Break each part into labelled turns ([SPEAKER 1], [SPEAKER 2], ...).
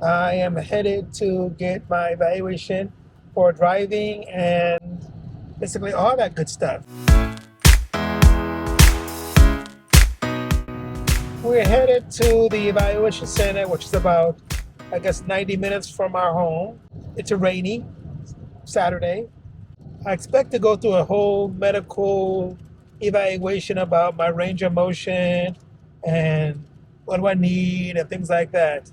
[SPEAKER 1] I am headed to get my evaluation for driving and basically all that good stuff. We're headed to the evaluation center, which is about, I guess, 90 minutes from our home. It's a rainy Saturday. I expect to go through a whole medical evaluation about my range of motion and what do I need and things like that.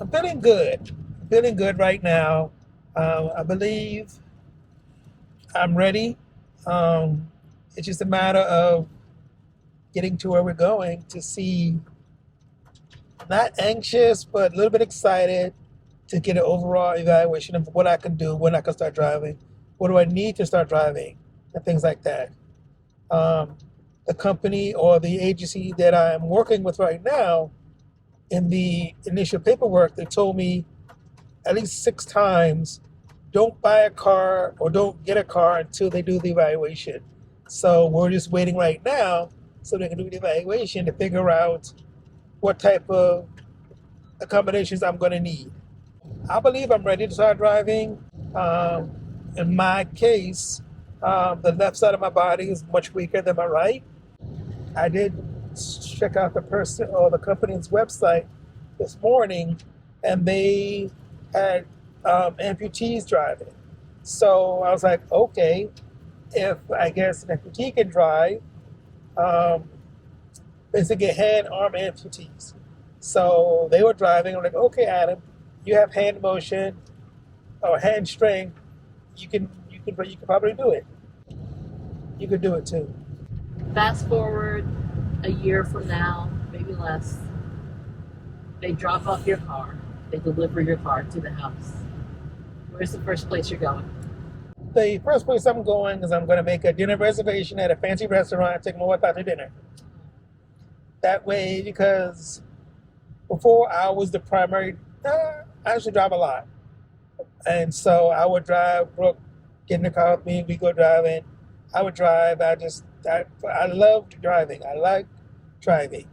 [SPEAKER 1] I'm feeling good. Feeling good right now. I believe I'm ready. Um, it's just a matter of getting to where we're going to see. Not anxious, but a little bit excited to get an overall evaluation of what I can do, when I can start driving, what do I need to start driving, and things like that. Um, the company or the agency that I'm working with right now, in the initial paperwork, they told me at least 6 times, don't buy a car or don't get a car until they do the evaluation. So we're just waiting right now so they can do the evaluation to figure out what type of accommodations I'm going to need. I believe I'm ready to start driving. Um, in my case, the left side of my body is much weaker than my right. I did check out the person or the company's website this morning, and they had amputees driving. So I was like, okay, if I guess an amputee can drive, um, basically hand arm amputees. So they were driving. I'm like, okay, Adam, you have hand motion or hand strength. You can probably do it. You could do it too.
[SPEAKER 2] Fast forward a year from now, maybe less. They drop off your car. They deliver your car to the house. Where's the first place you're going?
[SPEAKER 1] The first place I'm going is I'm going to make a dinner reservation at a fancy restaurant and take my wife out to dinner. That way, because before I was the primary, I used to drive a lot. And so I would drive, Brooke, get in the car with me, we go driving. I would drive. I loved driving. I like driving.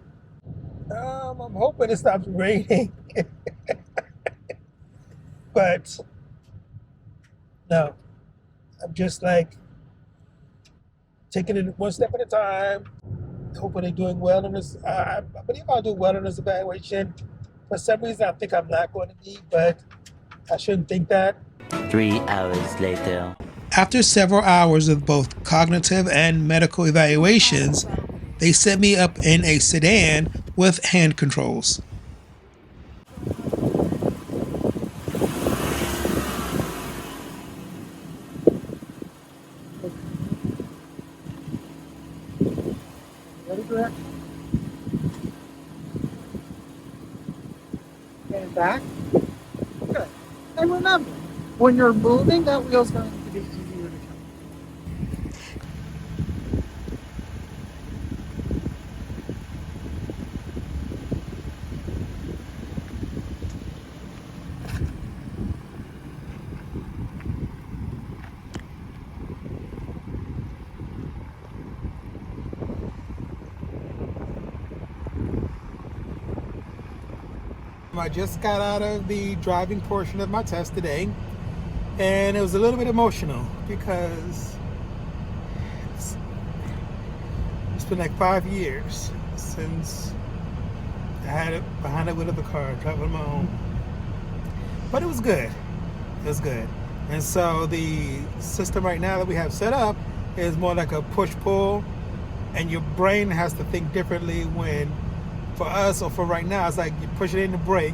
[SPEAKER 1] I'm hoping it stops raining. But no, I'm just like taking it one step at a time, hopefully doing well in this. I believe I'll do well in this evaluation. For some reason, I think I'm not going to be, but I shouldn't think that.
[SPEAKER 3] 3 hours later.
[SPEAKER 1] After several hours of both cognitive and medical evaluations, they set me up in a sedan with hand controls.
[SPEAKER 4] Ready for that? And back. Good. And remember, when you're moving, that wheel's going to be easier to turn.
[SPEAKER 1] I just got out of the driving portion of my test today, and it was a little bit emotional because it's been like 5 years since I had it behind the wheel of the car, driving on my own. But it was good. It was good. And so the system right now that we have set up is more like a push-pull, and your brain has to think differently when, for us or for right now, it's like you push it in the brake,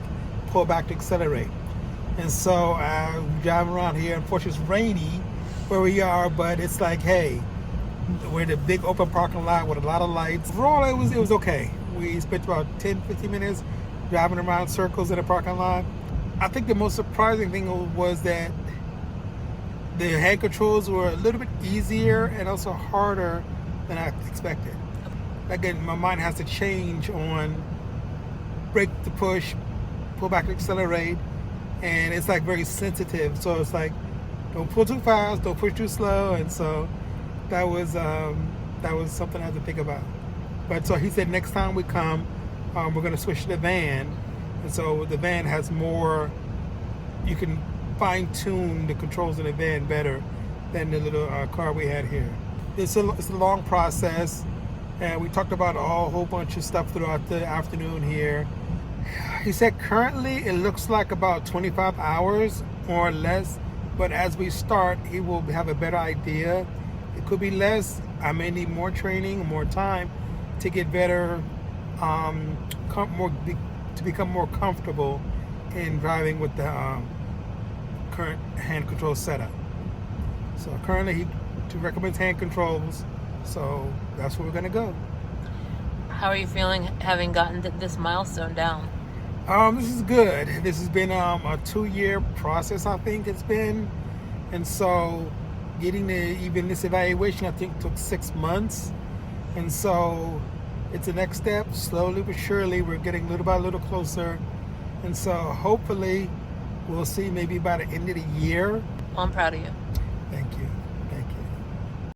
[SPEAKER 1] pull back to accelerate. And so I'm driving around here. Unfortunately, it's rainy where we are, but it's like, hey, we're in a big open parking lot with a lot of lights. Overall, it was okay. We spent about 10-15 minutes driving around circles in the parking lot. I think the most surprising thing was that the hand controls were a little bit easier and also harder than I expected. Again, my mind has to change on brake to push, pull back to accelerate, and it's like very sensitive. So it's like, don't pull too fast, don't push too slow, and so that was something I had to think about. But so he said next time we come, we're going to switch to the van, And so the van has more, you can fine tune the controls in the van better than the little car we had here. It's a long process, and we talked about a whole bunch of stuff throughout the afternoon here. He said currently it looks like about 25 hours or less, but as we start, he will have a better idea. It could be less. I may need more training, more time to get better, to become more comfortable in driving with the current hand control setup. So currently he recommends hand controls, so that's where we're gonna go.
[SPEAKER 2] How are you feeling having gotten this milestone down?
[SPEAKER 1] This is good. This has been a 2-year process, I think it's been, and so getting even this evaluation, I think, took 6 months, and so it's the next step. Slowly but surely, we're getting little by little closer, and so hopefully we'll see maybe by the end of the year.
[SPEAKER 2] Well, I'm proud of you.
[SPEAKER 1] Thank you.